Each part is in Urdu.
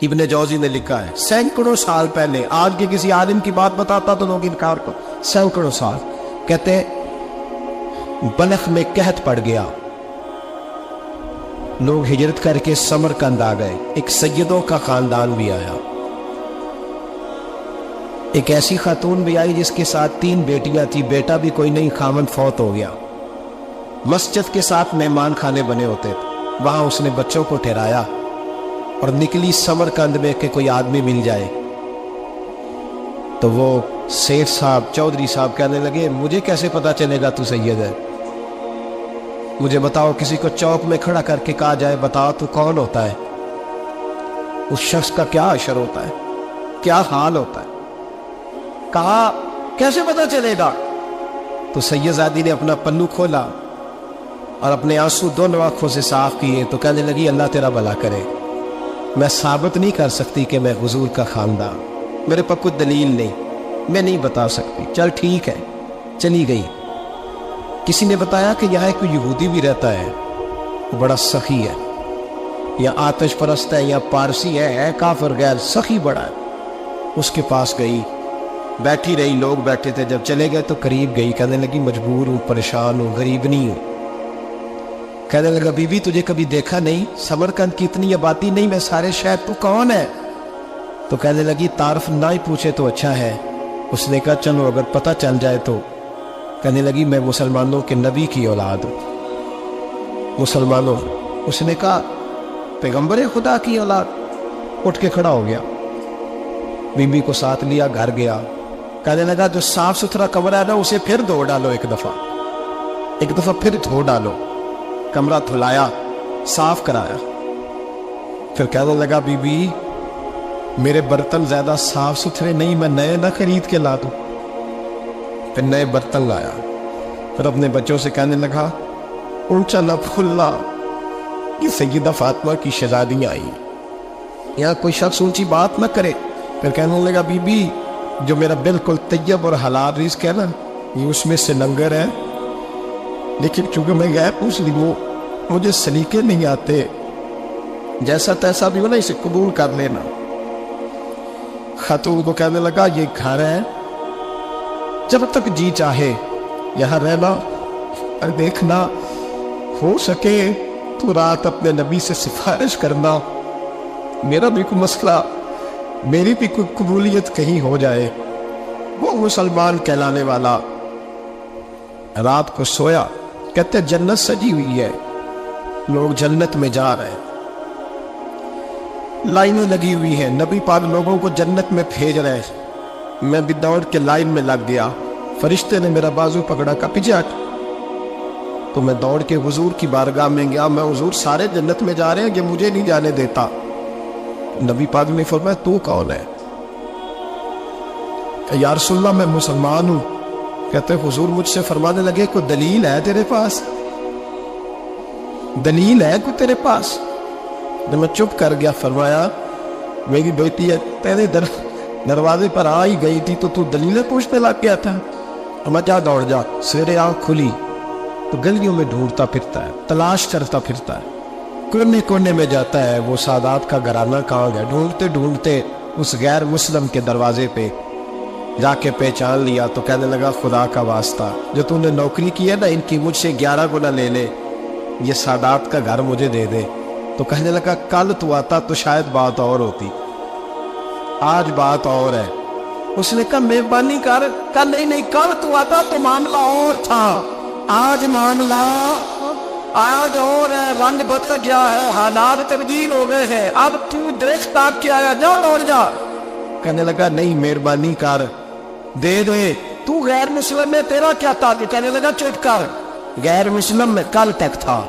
ابن جوزی نے لکھا ہے سینکڑوں سال پہلے، آج کے کسی عالم کی بات بتاتا تو لوگ انکار کو، سینکڑوں سال، کہتے بلخ میں قحط پڑ گیا، لوگ ہجرت کر کے سمرقند آ گئے، ایک سیدوں کا خاندان بھی آیا، ایک ایسی خاتون بھی آئی جس کے ساتھ 3 بیٹیاں تھی، بیٹا بھی کوئی نہیں، خامند فوت ہو گیا، مسجد کے ساتھ مہمان خانے بنے ہوتے تھے، وہاں اس نے بچوں کو ٹھہرایا اور نکلی سمرقند میں کہ کوئی آدمی مل جائے، تو وہ سیٹھ صاحب، چودھری صاحب کہنے لگے مجھے کیسے پتا چلے گا تو سید ہے، مجھے بتاؤ، کسی کو چوک میں کھڑا کر کے کہا جائے بتاؤ تو کون ہوتا ہے، اس شخص کا کیا اشر ہوتا ہے، کیا حال ہوتا ہے، کہا کیسے پتا چلے گا؟ تو سید زادی نے اپنا پلو کھولا اور اپنے آنسو دونوں آنکھوں سے صاف کیے تو کہنے لگی اللہ تیرا بھلا کرے، میں ثابت نہیں کر سکتی کہ میں حضور کا خاندان، میرے پاس کوئی دلیل نہیں، میں نہیں بتا سکتی، چل ٹھیک ہے، چلی گئی۔ کسی نے بتایا کہ یہاں ایک یہودی بھی رہتا ہے، وہ بڑا سخی ہے، یا آتش پرست ہے یا پارسی ہے کافر غیر، سخی بڑا ہے، اس کے پاس گئی، بیٹھی رہی، لوگ بیٹھے تھے، جب چلے گئے تو قریب گئی، کہنے لگی مجبور ہوں، پریشان ہوں، غریب نہیں ہوں، کہنے لگا بی بی تجھے کبھی دیکھا نہیں، سمرقند کی اتنی آبادی نہیں، میں سارے شہر، تو کون ہے؟ تو کہنے لگی تعارف نہ ہی پوچھے تو اچھا ہے۔ اس نے کہا چلو اگر پتہ چل جائے تو، کہنے لگی میں مسلمانوں کے نبی کی اولاد ہوں۔ مسلمانوں، اس نے کہا پیغمبر خدا کی اولاد، اٹھ کے کھڑا ہو گیا، بی بی کو ساتھ لیا، گھر گیا، کہنے لگا جو صاف ستھرا کمرہ ہے نا اسے پھر دھو ڈالو، ایک دفعہ پھر دھو ڈالو، کمرہ دھلایا، صاف کرایا، پھر کہنے لگا بی بی میرے برتن زیادہ صاف ستھرے نہیں، میں نئے نہ خرید کے لا دوں، پھر نئے برتن لایا، پھر اپنے بچوں سے کہنے لگا اونچا نہ پھولنا، یہ سیدہ فاطمہ کی شہزادیاں آئی، یہاں کوئی شخص اونچی بات نہ کرے۔ پھر کہنے لگا بی بی جو میرا بالکل طیب اور حلال رزق ہے نا، یہ اس میں سے لنگر ہے، لیکن چونکہ میں غیب مسلم ہوں، مجھے سلیقے نہیں آتے، جیسا تیسا بھی ہو نا اسے قبول کر لینا۔ خاتون کو کہنے لگا یہ گھر ہے، جب تک جی چاہے یہاں رہنا، اور دیکھنا ہو سکے تو رات اپنے نبی سے سفارش کرنا، میرا بھی کوئی مسئلہ، میری بھی کوئی قبولیت کہیں ہو جائے۔ وہ مسلمان کہلانے والا رات کو سویا، کہتے جنت سجی ہوئی ہے، لوگ جنت میں جا رہے ہیں، لائنیں لگی ہوئی ہیں، نبی پاک لوگوں کو جنت میں بھیج رہے ہیں، میں بھی دوڑ کے لائن میں لگ گیا، فرشتے نے میرا بازو پکڑا، کا پیچھے ہٹ، تو میں دوڑ کے حضور کی بارگاہ میں گیا، میں حضور سارے جنت میں جا رہے ہیں، یہ مجھے نہیں جانے دیتا۔ نبی پاک نے فرمایا تو کون ہے؟ کہ یا رسول اللہ میں مسلمان ہوں۔ کہتے حضور مجھ سے فرمانے لگے کوئی دلیل ہے تیرے پاس؟ دلیل ہے کوئی تیرے پاس؟ جب میں چپ کر گیا، فرمایا میری بیٹی ہے تیرے دروازے پر آ ہی گئی تھی تو دلیلیں پوچھنے لگ گیا تھا، میں جا دوڑ جا، سویرے آنکھ کھلی تو گلیوں میں ڈھونڈتا پھرتا ہے، تلاش کرتا پھرتا ہے، کونے کونے میں جاتا ہے، وہ سادات کا گھرانہ کہاں گیا، ڈھونڈتے ڈھونڈتے اس غیر مسلم کے دروازے پہ جا کے پہچان لیا، تو کہنے لگا خدا کا واسطہ جو تو نے نوکری کی ہے نا ان کی مجھ سے 11 گنا لے لے، یہ سادات کا گھر مجھے دے دے۔ تو کہنے لگا کل تو آتا تو شاید بات اور ہوتی، آج بات اور ہے۔ اس نے کہا مہربانی کر، کل نہیں کل تو آتا تو معاملہ اور تھا، آج معاملہ آج اور ہے، رنگ بدل گیا ہے، حالات تبدیل ہو گئے ہیں، اب تو دیکھ تاک کے آیا، جا دوڑ جا۔ کہنے لگا نہیں مہربانی کر، دے دے، تو غیر مسلم میں تیرا کیا تعلق؟ کہنے لگا چپ کر، غیر مسلم میں کل تک تھا،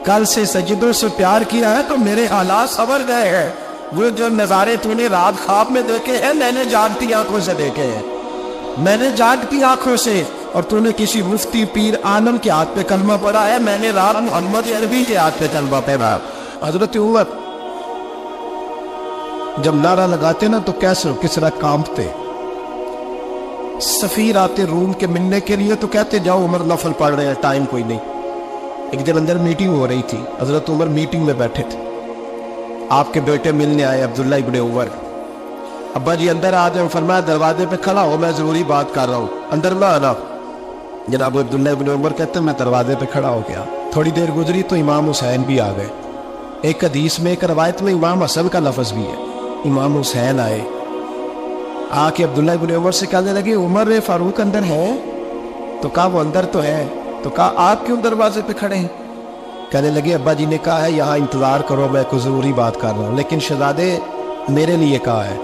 کل سے سجدوں سے پیار کیا ہے تو میرے حالات سنور گئے ہیں، وہ جو نظارے تو نے رات خواب میں دیکھے ہیں میں نے جاگتی آنکھوں سے دیکھے ہیں، میں نے جاگتی آنکھوں سے، اور تو نے کسی مفتی پیر عالم کے ہاتھ پہ کلمہ پڑھا ہے، میں نے رات محمد عربی کے ہاتھ پہ کلمہ پڑھا۔ حضرت عمر جب نعرہ لگاتے نا تو کیسے کس طرح کانپتے، سفیر آتے روم کے ملنے کے لیے تو کہتے جاؤ عمر نفل پڑھ رہے ہیں، ٹائم کوئی نہیں۔ ایک دن اندر میٹنگ ہو رہی تھی، حضرت عمر میٹنگ میں بیٹھے تھے، آپ کے بیٹے ملنے آئے عبداللہ ابن عمر. ابا جی اندر آ جائیں. فرمایا دروازے پہ کھڑا ہو, میں ضروری بات کر رہا ہوں, اندر نہ آنا. جناب عبداللہ ابن عمر کہتے ہیں میں دروازے پہ کھڑا ہو گیا. تھوڑی دیر گزری تو امام حسین بھی آ گئے. ایک حدیث میں, ایک روایت میں امام حسن کا لفظ بھی ہے. امام حسین آئے, آ کے عبداللہ ابن عمر سے کہنے لگے عمر فاروق اندر ہے؟ تو کہا وہ اندر تو ہے. تو کہا آپ کیوں دروازے پہ کھڑے ہیں؟ کہنے لگے ابا جی نے کہا ہے یہاں انتظار کرو, میں کوئی ضروری بات کر رہا ہوں. لیکن شہزادے میرے لیے کہا ہے,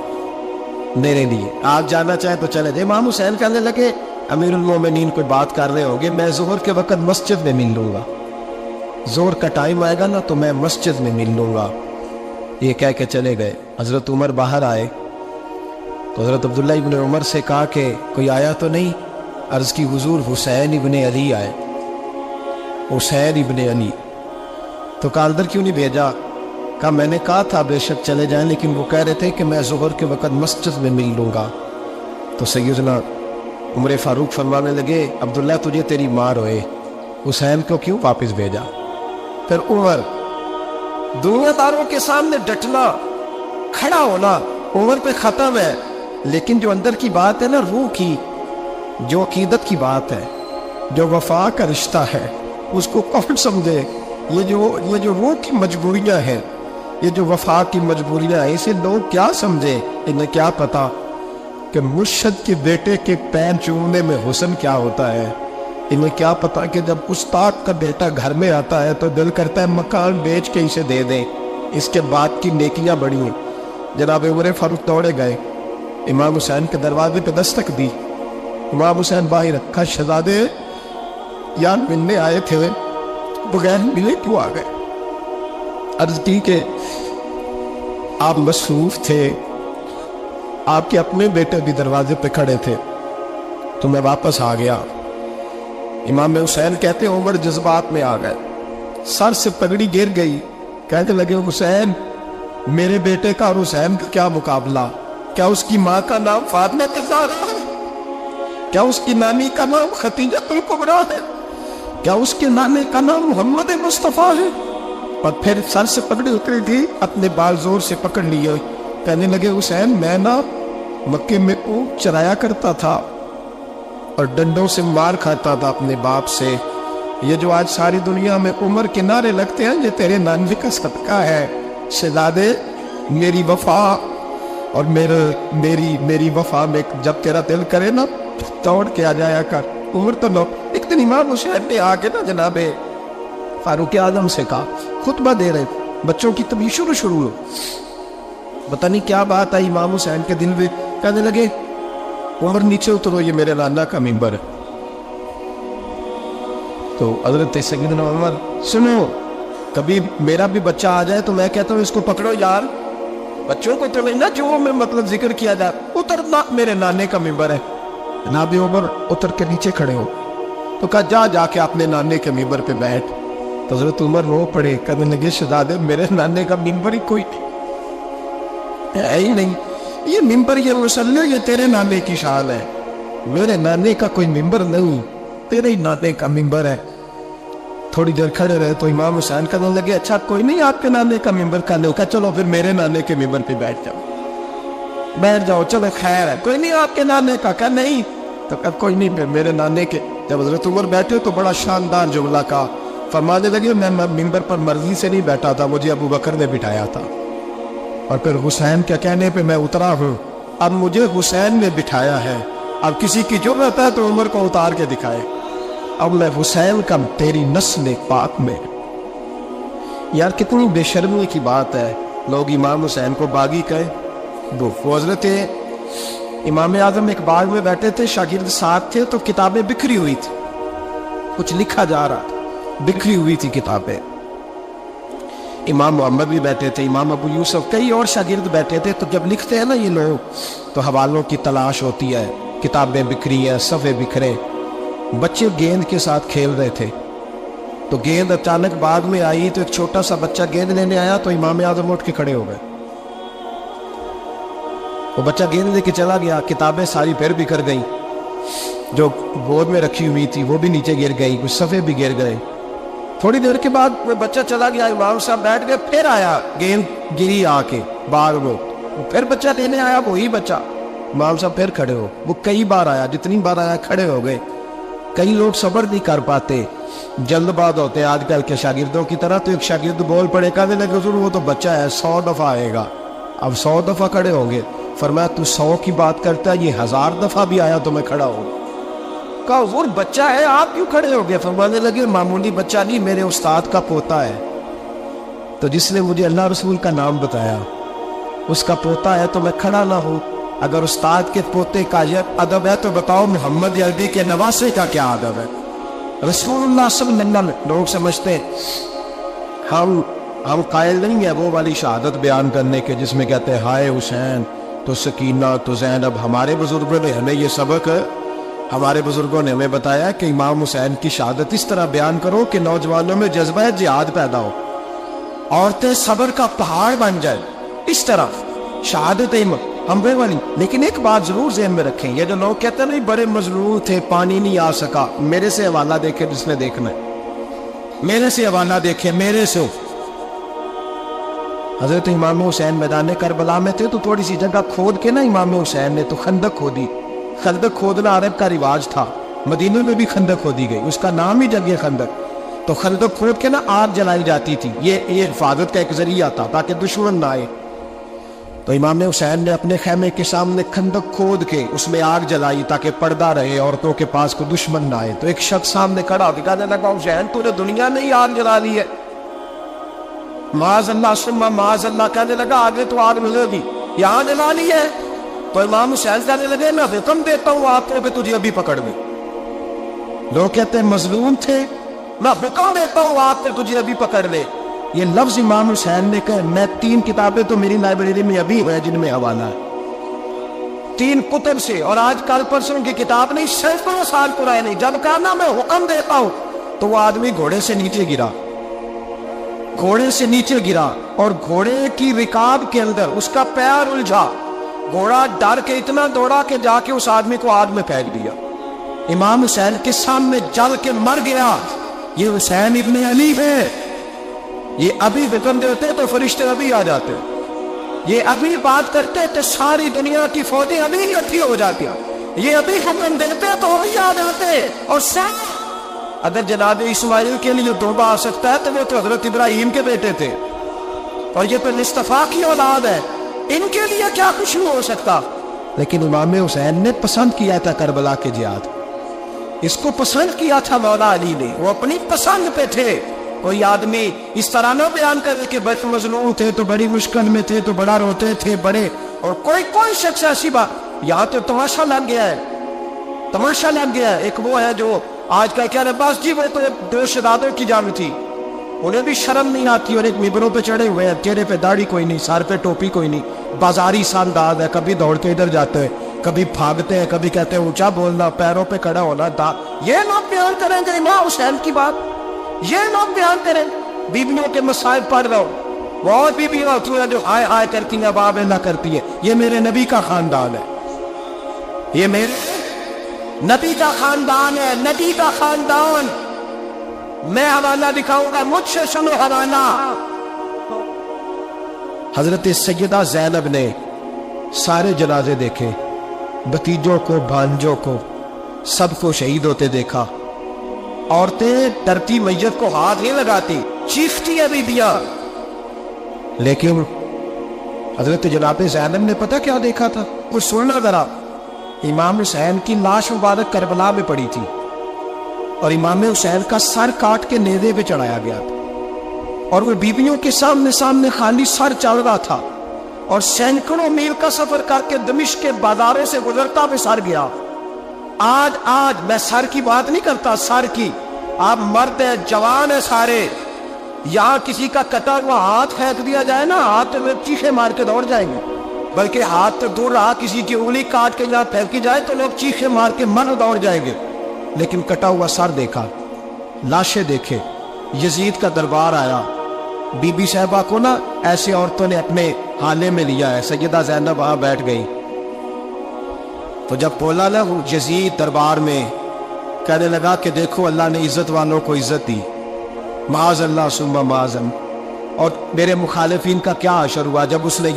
میرے لیے, آپ جانا چاہیں تو چلے جائیں. امام حسین کہنے لگے امیر المومنین کوئی بات کر رہے ہوں گے, میں ظہر کے وقت مسجد میں مل لوں گا, ظہر کا ٹائم آئے گا نا تو میں مسجد میں مل لوں گا. یہ کہہ کے چلے گئے. حضرت عمر باہر آئے تو حضرت عبداللہ ابن عمر سے کہا کہ کوئی آیا تو نہیں؟ عرض کی حضور حسین ابن علی آئے. حسین ابن علی. تو کہا اندر کیوں نہیں بھیجا؟ کہا میں نے کہا تھا بے شک چلے جائیں, لیکن وہ کہہ رہے تھے کہ میں ظہر کے وقت مسجد میں مل لوں گا. تو سیدنا عمر فاروق فرمانے لگے عبداللہ تجھے تیری ماں روئے, حسین کو کیوں واپس بھیجا؟ پھر عمر دنیا داروں کے سامنے ڈٹنا, کھڑا ہونا عمر پہ ختم ہے, لیکن جو اندر کی بات ہے نا, روح کی, جو عقیدت کی بات ہے, جو وفا کا رشتہ ہے, اس کو کون سمجھے؟ یہ جو روح کی مجبوریاں ہیں, یہ جو وفا کی مجبوریاں ہیں, اسے لوگ کیا سمجھے؟ انہیں کیا پتا کہ مرشد کے بیٹے کے پیر چومنے میں حسن کیا ہوتا ہے. انہیں کیا پتا کہ جب استاد کا بیٹا گھر میں آتا ہے تو دل کرتا ہے مکان بیچ کے اسے دے دیں, اس کے بعد کی نیکیاں بڑی ہیں. جناب عمر فاروق دوڑے گئے, امام حسین کے دروازے پہ دستک دی. امام حسین باہر رکھا, شہزادے یار ملنے آئے تھے, بغیر ملے کیوں آ گئے؟ عرض کی کہ آپ مصروف تھے, آپ کے اپنے بیٹے بھی دروازے پہ کھڑے تھے تو میں واپس آ گیا. امام حسین کہتے ہیں عمر جذبات میں آ گئے, سر سے پگڑی گر گئی. کہنے لگے حسین میرے بیٹے کا اور حسین کا کیا مقابلہ؟ کیا اس کی ماں کا نام فاطمہ الزہرا ہے؟ کیا اس کی نانی کا نام خدیجہ الکبریٰ ہے؟ کیا اس کے نانے کا نام محمد مصطفیٰ ہے؟ اور پھر سر سے پگڑی اتری تھی, اپنے بال زور سے پکڑ لیے. کہنے لگے حسین میں نا مکے میں اونٹ چرایا کرتا تھا اور ڈنڈوں سے مار کھاتا تھا اپنے باپ سے. یہ جو آج ساری دنیا میں عمر کے نعرے لگتے ہیں, یہ تیرے نانوے کا صدقہ ہے. شہزادے میری وفا اور میری وفا میں جب تیرا دل کرے نا دوڑ کے آ جایا کر. عمر تو لو. ایک دن امام حسین نے آ کے نا جناب فاروق اعظم سے کہا, خطبہ دے رہے, بچوں کی تبھی شروع ہو, پتہ نہیں کیا بات آئی امام حسین کے دل میں. کہنے لگے عمر نیچے اترو, یہ میرے نانا کا ممبر ہے. تو حضرت سیدنا عمر سنو, کبھی میرا بھی بچہ آ جائے تو میں کہتا ہوں اس کو پکڑو یار, بچوں کو تو نہیں نا جو میں مطلب ذکر کیا جائے, اترنا میرے نانے کا ممبر ہے. جناب عمر اتر کے نیچے کھڑے ہو تو کہا جا کے اپنے نانے کے ممبر پہ بیٹھ. تو حضرت عمر رو پڑے, کہنے لگے شہزادے میرے نانے کا ممبر ہی کوئی ہے ہی نہیں, یہ ممبر یہ مسلح یہ تیرے نانے کی شان ہے, میرے نانے کا کوئی ممبر نہیں, تیرے ہی نانے کا ممبر ہے. تھوڑی دیر کھڑے رہے تو امام حسین کہنے لگے اچھا کوئی نہیں آپ کے نانے کا ممبر کا نہیں, چلو پھر میرے نانے کے ممبر پہ بیٹھ جاؤ, چلو خیر ہے, کوئی نہیں آپ کے نانے کا. کہا نہیں. تو کہا کوئی نہیں پھر میرے نانے کے. جب حضرت عمر بیٹھے تو بڑا شاندار جملہ کہا, فرمانے لگے میں ممبر پر مرضی سے نہیں بیٹھا تھا, مجھے ابو بکر نے بٹھایا تھا, اور پھر حسین کے کہنے پہ میں اترا ہوں, اب مجھے حسین نے بٹھایا ہے, اب کسی کی جرأت ہے تو عمر کو اتار کے دکھائے, اب میں حسین کا تیری نسل پاک میں. یار کتنی بے شرمی کی بات ہے, لوگ امام حسین کو باغی کہے. وہ حضرت امام اعظم ایک باغ میں بیٹھے تھے, شاگرد ساتھ تھے, تو کتابیں بکھری ہوئی تھی, کچھ لکھا جا رہا تھا, بکھری ہوئی تھی کتابیں. امام محمد بھی بیٹھے تھے, امام ابو یوسف, کئی اور شاگرد بیٹھے تھے. تو جب لکھتے ہیں نا یہ لوگ تو حوالوں کی تلاش ہوتی ہے, کتابیں بکھری ہیں, صفحے بکھرے. بچے گیند کے ساتھ کھیل رہے تھے تو گیند اچانک باغ میں آئی, تو ایک چھوٹا سا بچہ گیند لینے آیا تو امام اعظم اٹھ کے کھڑے ہو گئے. وہ بچہ گیند لے کے چلا گیا, کتابیں ساری پھر بکھر گئیں, جو گود میں رکھی ہوئی تھی وہ بھی نیچے گر گئی, کچھ صفحے بھی گر گئے. تھوڑی دیر کے بعد وہ بچہ چلا گیا، امام صاحب بیٹھ گئے، پھر آیا گیند گری آ کے باغ میں، پھر بچہ لینے آیا وہی بچہ، امام صاحب پھر کھڑے ہو، وہ کئی بار آیا، جتنی بار آیا کھڑے ہو گئے۔ کئی لوگ صبر نہیں کر پاتے، جلد باز ہوتے ہیں آج کل کے شاگردوں کی طرح، تو ایک شاگرد بول پڑے، کہنے لگے حضور وہ تو بچہ ہے 100 دفعہ آئے گا، اب 100 دفعہ کھڑے ہوں گے۔ فرمایا تو 100 کی بات کرتا ہے، یہ 1000 دفعہ بھی آیا تو میں کھڑا ہوں۔ کہا حضور بچہ ہے آپ کیوں کھڑے ہو گئے؟ فرمانے لگے معمولی بچہ نہیں، میرے استاد کا پوتا ہے، تو جس نے مجھے اللہ رسول کا نام بتایا اس کا پوتا ہے تو میں کھڑا نہ ہوں۔ اگر استاد کے پوتے کا یہ ادب ہے تو بتاؤ محمد عربی کے نواسے کا کیا ادب ہے؟ رسول اللہ صلی اللہ علیہ وسلم لوگ سمجھتے ہیں ہم قائل نہیں ہیں وہ والی شہادت بیان کرنے کے جس میں کہتے ہیں ہائے حسین تو سکینہ تو زینب۔ ہمارے بزرگوں نے ہمیں یہ سبق، ہمارے بزرگوں نے ہمیں بتایا کہ امام حسین کی شہادت اس طرح بیان کرو کہ نوجوانوں میں جذبہ جہاد پیدا ہو، عورتیں صبر کا پہاڑ بن جائے، اس طرح شہادت ہمیں والی۔ لیکن ایک بات ضرور ذہن میں رکھیں، یہ جو لوگ کہتے ہیں نہیں بڑے مظلوم تھے پانی نہیں آ سکا، میرے سے حوالہ دیکھے جس نے دیکھنا ہے، میرے سے حوالہ دیکھے، میرے سے۔ حضرت امام حسین میدان کربلا میں تھے تو تھوڑی سی جگہ کھود کے نا امام حسین نے تو خندق کھودی۔ خندق کھودنا عرب کا رواج تھا، مدینہ میں بھی خندق کھودی گئی، اس کا نام ہی جگہ خندق۔ تو خندق کھود کے نا آگ جلائی جاتی تھی، یہ حفاظت کا ایک ذریعہ تھا تاکہ دشمن نہ آئے۔ تو امام حسین نے اپنے خیمے کے سامنے خندق کھود کے اس میں آگ جلائی تاکہ پردہ رہے، عورتوں کے پاس کو دشمن نہ آئے۔ تو ایک شخص سامنے کھڑا ہو کے کہنے لگا حسین تو نے دنیا میں ہی آگ جلا لی ہے، معاذ اللہ ثم معاذ اللہ۔ کہنے لگا آگے تو آگ ملے گی، یہاں جلا لی ہے؟ تو امام حسین کہنے لگے میں حکم دیتا ہوں آپ کو کہ تجھے ابھی پکڑ لیں۔ لوگ کہتے ہیں مظلوم تھے، میں حکم دیتا ہوں آپ کو تجھے ابھی پکڑ لے۔ یہ لفظ امام حسین نے کہا۔ میں 3 کتابیں تو میری لائبریری میں ابھی ہیں جن میں حوالہ ہے، 3 کتب سے، اور آج کل پرسوں کی کتاب نہیں، سینکڑوں سال پرانی۔ جب کہا نا میں حکم دیتا ہوں تو وہ آدمی گھوڑے سے نیچے گرا، گھوڑے سے نیچے گرا، اور گھوڑے کی رکاب کے اندر اس کا پیر الجھا، گھوڑا ڈر کے اتنا دوڑا کہ جا کے اس آدمی کو آگ میں پھینک دیا۔ امام حسین کے سامنے جل کے مر گیا۔ یہ حسین ابن علی ہے، یہ ابھی حکم دیتے تو فرشتے ابھی آ جاتے، یہ ابھی بات کرتے تو ساری دنیا کی فوجیں ابھی اکٹھی ہو جاتی، یہ ابھی حکم دیتے تو ابھی آ جاتے۔ اور اگر جناب اسماعیل کے لیے توبہ آ سکتا ہے تو وہ تو حضرت ابراہیم کے بیٹے تھے، اور یہ تو مصطفیٰ کی اولاد ہے، ان کے لیے کیا کچھ نہیں ہو سکتا۔ لیکن امام حسین نے پسند کیا تھا کربلا کے جہاد، اس کو پسند کیا تھا مولا علی نے، وہ اپنی پسند پہ تھے۔ کوئی آدمی اس طرح نہ بیان کرے کہ بڑے مظلوم تھے تو بڑی مشکل میں تھے تو بڑا روتے تھے بڑے، اور کوئی شخص ایسی بات، یہاں تو تماشا لگ گیا ہے، تماشا لگ گیا ہے۔ ایک وہ ہے جو آج کا کہہ رہے بس جی وہ تو 2 شہزادوں کی جنگ تھی، انہیں بھی شرم نہیں آتی، اور ایک ممبروں پہ چڑھے ہوئے ہیں، چہرے پہ داڑھی کوئی نہیں، سر پہ ٹوپی کوئی نہیں، بازاری سا انداز ہے، کبھی دوڑ کے ادھر جاتے ہیں، کبھی بھاگتے ہیں، کبھی کہتے ہیں اونچا بولنا، پیروں پہ کھڑا ہونا، یہ لوگ بیان کریں گے امام حسین کی بات، یہ لوگ بیان کریں۔ بیویوں کے مسائل پڑھ رہا ہوں، بہت بیویاں ہوتی ہیں جو آئے آئے کرتی ہیں، باب اللہ کرتی ہیں، یہ میرے نبی کا خاندان ہے، یہ میرے نبی کا خاندان ہے، نبی کا خاندان۔ میں حوالہ دکھاؤں گا، مجھ سے سنو حوالہ۔ حضرت سیدہ زینب نے سارے جنازے دیکھے، بھتیجوں کو، بھانجوں کو، سب کو شہید ہوتے دیکھا۔ عورتیں ڈرتی میت کو ہاتھ نہیں لگاتی، چیختی ہے بیبیاں، لیکن حضرت جناب زینب نے پتہ کیا دیکھا تھا؟ وہ سننا ذرا۔ امام حسین کی لاش مبارک کربلا میں پڑی تھی، اور امام حسین کا سر کاٹ کے نیزے پہ چڑھایا گیا تھا، اور وہ بیویوں کے سامنے خالی سر چل رہا تھا، اور سینکڑوں میل کا سفر کر کے دمشق کے بازاروں سے گزرتا ہوئے سر گیا۔ آج میں سر کی بات نہیں کرتا، سر کی، آپ مرد ہیں، جوان ہیں سارے، یہاں کسی کا کٹا ہوا ہاتھ پھینک دیا جائے نا، ہاتھ میں چیخے مار کے دوڑ جائیں گے، بلکہ ہاتھ تو دور رہا، کسی کی انگلی کاٹ کے جہاں پھینکی جائے تو لوگ چیخے مار کے من دوڑ جائیں گے۔ لیکن کٹا ہوا سر دیکھا، لاشیں دیکھے، یزید کا دربار آیا، بی بی صاحبہ کو نا ایسے عورتوں نے اپنے حالے میں لیا ہے، سیدہ زینب وہاں بیٹھ گئی، تو جب بولا نا یزید دربار میں، کہنے لگا کہ دیکھو اللہ نے عزت والوں کو عزت دی، معاذ اللہ ثم معاذ اللہ۔ اور میرے مخالفین کا کیا حشر ہوا جب اس نے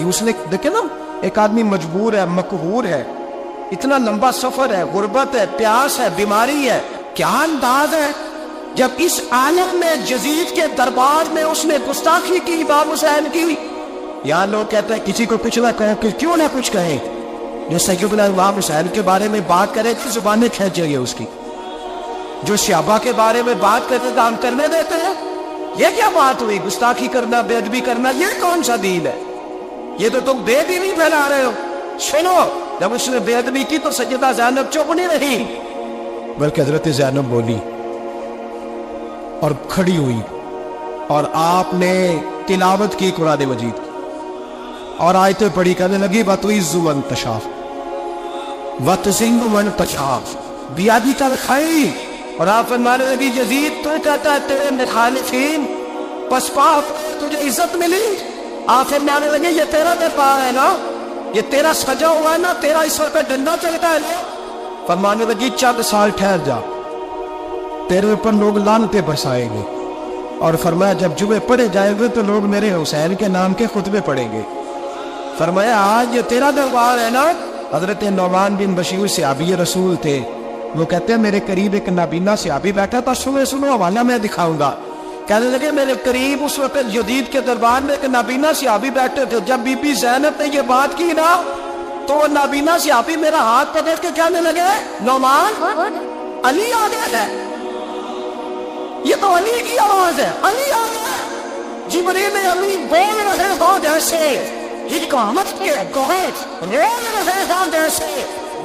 دیکھے نا، ایک آدمی مجبور ہے، مقہور ہے، اتنا لمبا سفر ہے، غربت ہے، پیاس ہے، بیماری ہے، کیا انداز ہے جب اس عالم میں یزید کے دربار میں اس نے گستاخی کی امام حسین کی۔ یہاں لوگ کہتے ہیں کسی کو کچھ نہ کہیں، کہ کیوں نہ کچھ کہیں، جو سیدنا امام حسین کے بارے میں بات کرے تو زبانیں کھینچے گے اس کی، جو صحابہ کے بارے میں بات کرتے تو ہم کرنے دیتے ہیں۔ یہ کیا بات ہوئی؟ گستاخی کرنا، بے ادبی کرنا، یہ کون سا دین ہے؟ یہ تو تم بے دینی پھیلا رہے ہو۔ سنو، جب اس نے بے ادبی کی تو سیدہ زینب چپ نہیں رہی، بلکہ حضرت زینب بولی اور کھڑی ہوئی، اور آپ نے تلاوت کی قرآن مجید کی، اور آیتیں پڑھی، کہنے لگی وَتُعِزُّ مَن تَشَاءُ وَتُذِلُّ مَن تَشَاءُ بِیَدِکَ الْخَیرُ۔ اور آپ فرمانے لگی یزید تو کہتا ہے تیرے مخالفین پسپا تجھے عزت ملی، آپ فرمانے لگے یہ تیرا دربار ہے نا، یہ تیرا سجا ہوا ہے نا، تیرا اس وقت پہ ڈنڈا چلتا ہے نا۔ فرمانے لگی چند سال ٹھہر جا، تیرے اوپر لوگ لعنتیں برسائیں گے، اور فرمایا جب جمعے پڑھے جائیں گے تو لوگ میرے حسین کے نام کے خطبے پڑھیں گے۔ فرمایا آج یہ تیرا دربار ہے نا۔ حضرت نعمان بن بشیر صحابی رسول تھے، وہ کہتے ہیں میرے قریب ایک نابینا صحابی بیٹھا تھا، سنو حوالہ میں دکھاؤں گا۔ کہنے لگے میرے قریب اس وقت یزید کے دربار میں ایک نابینا صحابی بیٹھے تھے، جب بی بی زینب نے یہ بات کی نا تو وہ نابینا صحابی میرا ہاتھ پکڑ کے کہنے لگے نعمان علی آ گیا ہے، یہ تو علی کی آواز ہے، علی آ گیا ہے۔ جبریل علی بول رہے ہو جیسے حکمت کے گوہر رول رہے ہو جیسے،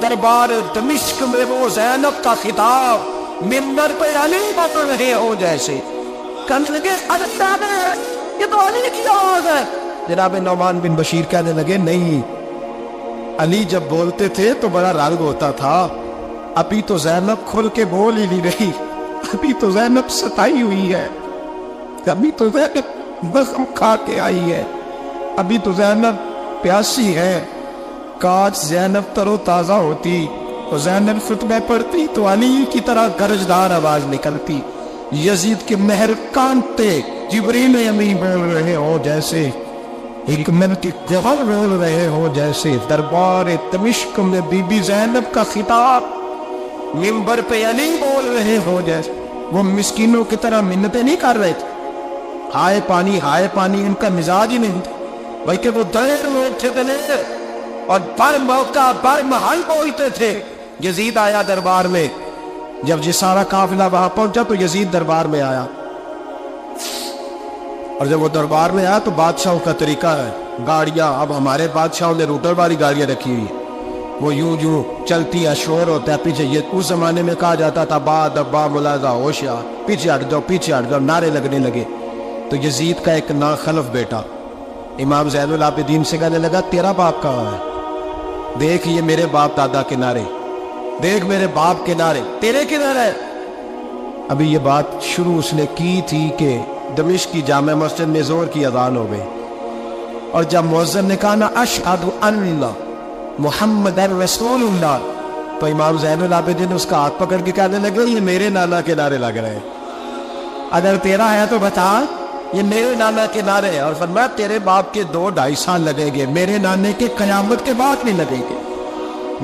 دربار دمشق میں وہ زینب کا خطاب منبر پہ علی بول رہے ہو جیسے، کہنے لگے یہ تو علی کی آواز ہے۔ جناب نعمان بن بشیر کہنے لگے نہیں، علی جب بولتے تھے تو بڑا رنگ ہوتا تھا، ابھی تو زینب کھل کے بول ہی نہیں رہی، ابھی تو زینب ستائی ہوئی ہے، ابھی تو زینب زخم کھا کے آئی ہے، ابھی تو زینب پیاسی ہے۔ کاش زینب تر و تازہ ہوتی اور زینب خطبہ پڑھتی تو علی کی طرح گرجدار آواز نکلتی، یزید کے مہر کانتے جبریل امین بول رہے ہو جیسے، حکمت کے جوہر بول رہے ہو جیسے، دربار دمشق میں بی بی زینب کا خطاب منبر پہ علی بول رہے ہو جیسے۔ وہ مسکینوں کی طرح منتیں نہیں کر رہے تھے، ہائے پانی ان کا مزاج ہی نہیں تھا، بلکہ وہ دلیر لوگ تھے اور بر موقع بر محل بولتے تھے۔ یزید آیا دربار میں، جب یہ سارا قافلہ وہاں پہنچا تو یزید دربار میں آیا، اور جب وہ دربار میں آیا تو بادشاہوں کا طریقہ ہے، گاڑیاں اب ہمارے بادشاہوں نے روٹر والی گاڑیاں رکھی ہوئی، وہ یوں چلتی ہے، شور ہوتا ہے پیچھے۔ یہ اس زمانے میں کہا جاتا تھا با دبا ملازہ ہوشیار، پیچھے ہٹ جاؤ، نعرے لگنے لگے۔ تو یزید کا ایک ناخلف بیٹا امام زین العابدین سے کہنے لگا تیرا باپ کہاں ہے؟ دیکھ یہ میرے باپ دادا کے نعرے، دیکھ میرے باپ کے نعرے، تیرے کدھر ہے؟ ابھی یہ بات شروع اس نے کی تھی کہ دمشق کی جامع مسجد میں زور کی اذان ہو گئی، اور جب مؤذن نے کہا نا اشہد ان محمد رسول اللہ، تو امام زین العابدین اس کا ہاتھ پکڑ کے کہنے لگے یہ میرے نانا کے نعرے لگ رہے ہیں، اگر تیرا ہے تو بتا، یہ میرے نانا کے نعرے ہیں۔ اور فرمایا تیرے باپ کے 2-2.5 سال لگیں گے، میرے نانے کے قیامت کے بعد نہیں لگیں گے،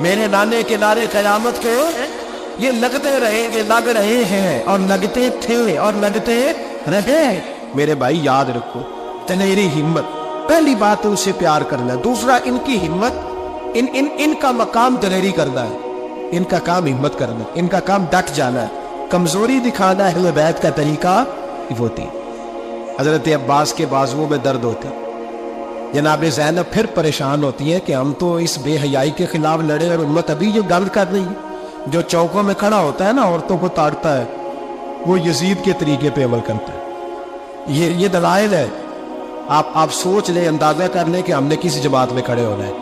میرے نانے کے نعرے قیامت کے یہ لگتے رہیں گے، لگ رہے ہیں اور لگتے تھے اور لگتے رہے۔ میرے بھائی یاد رکھو دلیری ہمت، پہلی بات ان سے پیار کرنا، دوسرا ان کی ہمت، ان کا مقام دلیری کرنا ہے، ان کا کام ہمت کرنا، ان کا کام ڈٹ جانا ہے، کمزوری دکھانا اہل بیت کا طریقہ ہوتی۔ حضرت عباس کے بازوؤں میں درد ہوتے، جناب زینب پھر پریشان ہوتی ہے کہ ہم تو اس بے حیائی کے خلاف لڑے اور امت ابھی جو گند کر رہی ہے، جو چوکوں میں کھڑا ہوتا ہے نا عورتوں کو تاڑتا ہے، وہ یزید کے طریقے پہ عمل کرتا ہے۔ یہ دلائل ہے، آپ سوچ لیں، اندازہ کر لیں کہ ہم نے کس جماعت میں کھڑے ہونا ہے۔